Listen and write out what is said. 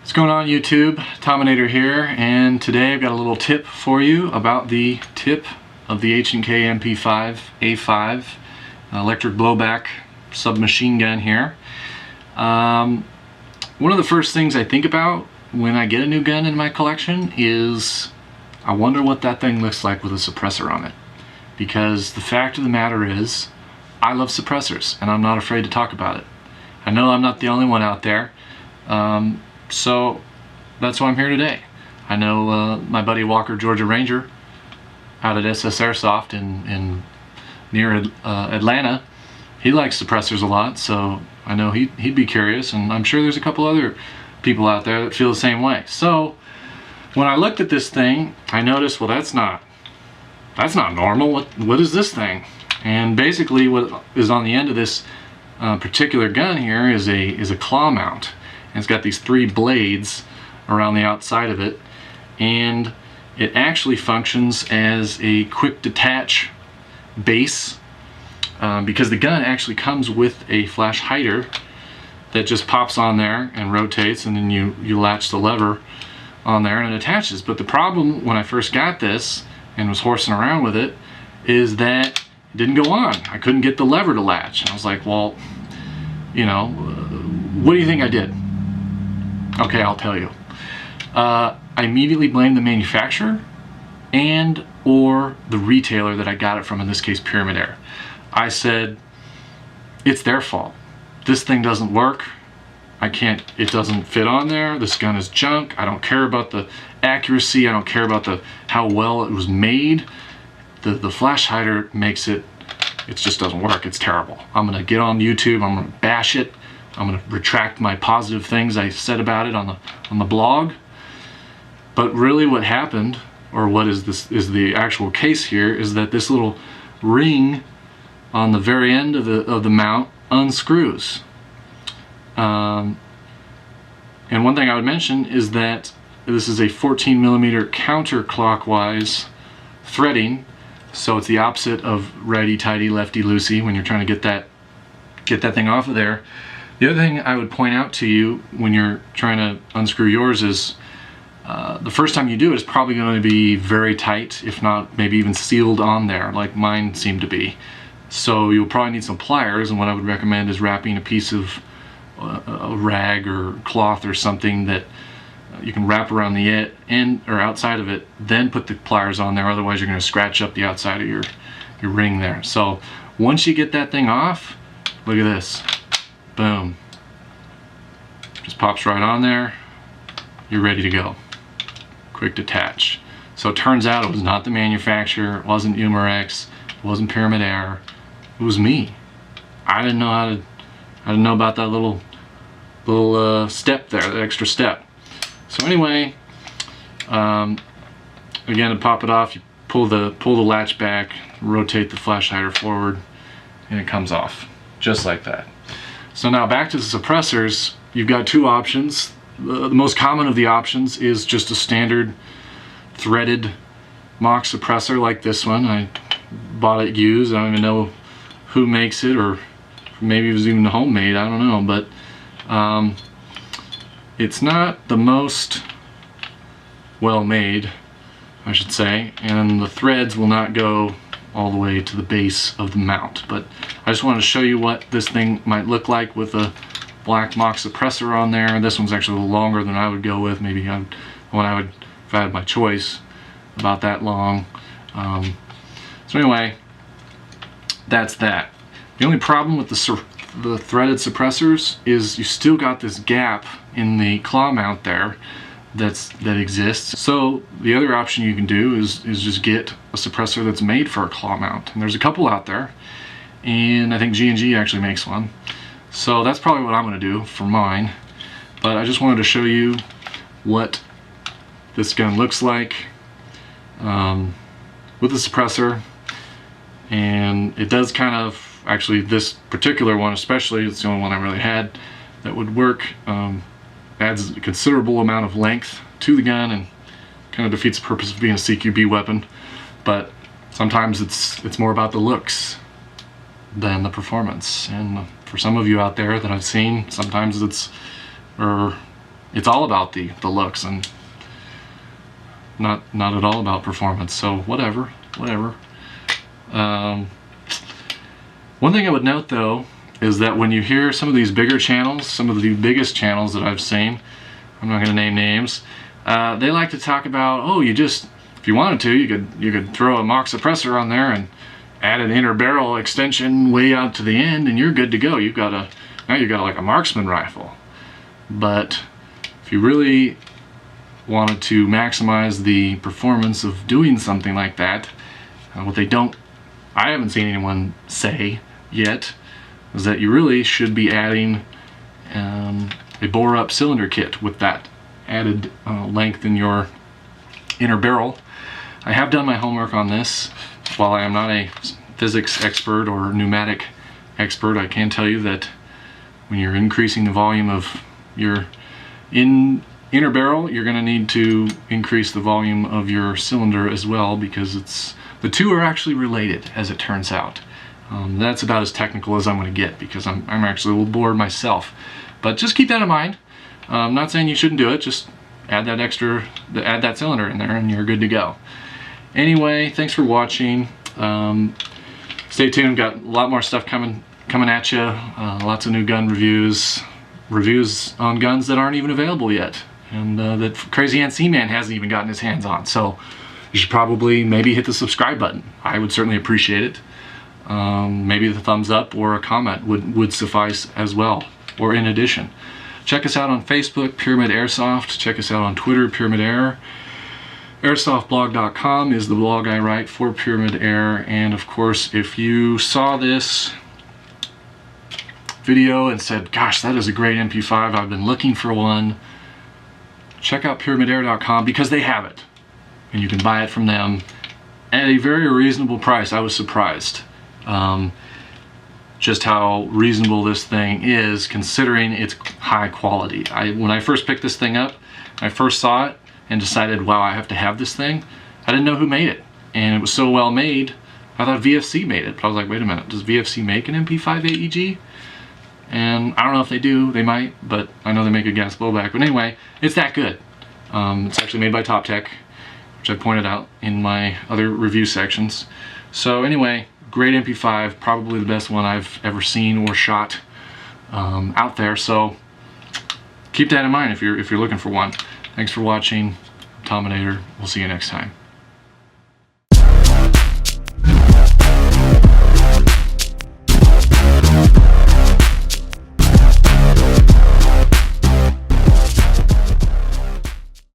What's going on YouTube? Tominator here, and today I've got a little tip for you about the tip of the H&K MP5 A5 electric blowback submachine gun here. One of the first things I think about when I get a new gun in my collection is I wonder what that thing looks like with a suppressor on it. Because the fact of the matter is, I love suppressors and I'm not afraid to talk about it. I know I'm not the only one out there. So that's why I'm here today. I know my buddy Walker Georgia Ranger out at SS Airsoft in near Atlanta, he likes suppressors a lot, so I know he'd be curious, and I'm sure there's a couple other people out there that feel the same way. So when I looked at this thing, I noticed, well, that's not normal. What is this thing? And basically what is on the end of this particular gun here is a claw mount. And it's got these 3 blades around the outside of it, and it actually functions as a quick detach base because the gun actually comes with a flash hider that just pops on there and rotates, and then you latch the lever on there and it attaches. But the problem when I first got this and was horsing around with it is that it didn't go on. I couldn't get the lever to latch, and I was like, well, you know, what do you think I did? Okay, I'll tell you. I immediately blamed the manufacturer and or the retailer that I got it from, in this case Pyramid Air. I said, it's their fault. This thing doesn't work. It doesn't fit on there. This gun is junk. I don't care about the accuracy. I don't care about how well it was made. The flash hider makes it just doesn't work. It's terrible. I'm gonna get on YouTube, I'm gonna bash it. I'm going to retract my positive things I said about it on the blog. But really what happened, or what is the actual case here, is that this little ring on the very end of the mount unscrews. And one thing I would mention is that this is a 14mm counterclockwise threading, so it's the opposite of righty-tighty, lefty-loosey when you're trying to get that thing off of there. The other thing I would point out to you when you're trying to unscrew yours is the first time you do it is probably going to be very tight, if not maybe even sealed on there, like mine seemed to be. So you'll probably need some pliers, and what I would recommend is wrapping a piece of a rag or cloth or something that you can wrap around the end or outside of it, then put the pliers on there. Otherwise you're going to scratch up the outside of your ring there. So once you get that thing off, look at this. Boom. Just pops right on there. You're ready to go. Quick detach. So it turns out it was not the manufacturer, it wasn't Umarex, it wasn't Pyramid Air, it was me. I didn't know about that little step there, that extra step. So anyway, again, to pop it off, you pull the latch back, rotate the flash hider forward, and it comes off just like that. So now back to the suppressors. You've got 2 options. The most common of the options is just a standard threaded mock suppressor like this one. I bought it used. I don't even know who makes it, or maybe it was even homemade, I don't know, but it's not the most well made, I should say, and the threads will not go all the way to the base of the mount. But I just wanted to show you what this thing might look like with a black mock suppressor on there. This one's actually a little longer than I would go with. Maybe if I had my choice, about that long. So anyway, that's that. The only problem with the threaded suppressors is you still got this gap in the claw mount there that exists. So the other option you can do is just get a suppressor that's made for a claw mount, and there's a couple out there, and I think G&G actually makes one. So that's probably what I'm going to do for mine. But I just wanted to show you what this gun looks like with the suppressor, and it does kind of, actually this particular one especially, it's the only one I really had that would work. Adds a considerable amount of length to the gun and kind of defeats the purpose of being a CQB weapon. But sometimes it's more about the looks than the performance. And for some of you out there that I've seen, sometimes it's, or it's all about the looks and not at all about performance. So whatever. One thing I would note though is that when you hear some of these bigger channels, some of the biggest channels that I've seen, I'm not going to name names, they like to talk about, oh, if you wanted to, you could throw a mock suppressor on there and add an inner barrel extension way out to the end, and you're good to go. Now you've got like a marksman rifle. But if you really wanted to maximize the performance of doing something like that, I haven't seen anyone say yet, is that you really should be adding a bore up cylinder kit with that added length in your inner barrel. I have done my homework on this. While I am not a physics expert or pneumatic expert, I can tell you that when you're increasing the volume of your inner barrel, you're going to need to increase the volume of your cylinder as well, because the two are actually related, as it turns out. That's about as technical as I'm going to get, because I'm actually a little bored myself. But just keep that in mind. I'm not saying you shouldn't do it, just add that cylinder in there and you're good to go. Anyway, thanks for watching. Stay tuned, got a lot more stuff coming at you. Lots of new gun reviews on guns that aren't even available yet, and that Crazy NC Man hasn't even gotten his hands on. So you should probably maybe hit the subscribe button. I would certainly appreciate it. Maybe the thumbs up or a comment would suffice as well, or in addition. Check us out on Facebook, Pyramid Airsoft. Check us out on Twitter, Pyramid Air. Airsoftblog.com is the blog I write for Pyramid Air. And of course, if you saw this video and said, gosh, that is a great MP5, I've been looking for one, check out pyramidair.com, because they have it. And you can buy it from them at a very reasonable price. I was surprised just how reasonable this thing is, considering its high quality. When I first picked this thing up, I first saw it and decided, wow, I have to have this thing. I didn't know who made it, and it was so well made, I thought VFC made it. But I was like, wait a minute, does VFC make an MP5 AEG? And I don't know if they do, they might, but I know they make a gas blowback. But anyway, it's that good. It's actually made by Top Tech, which I pointed out in my other review sections. So anyway, great MP5, probably the best one I've ever seen or shot out there. So keep that in mind if you're looking for one. Thanks for watching. Tominator. We'll see you next time.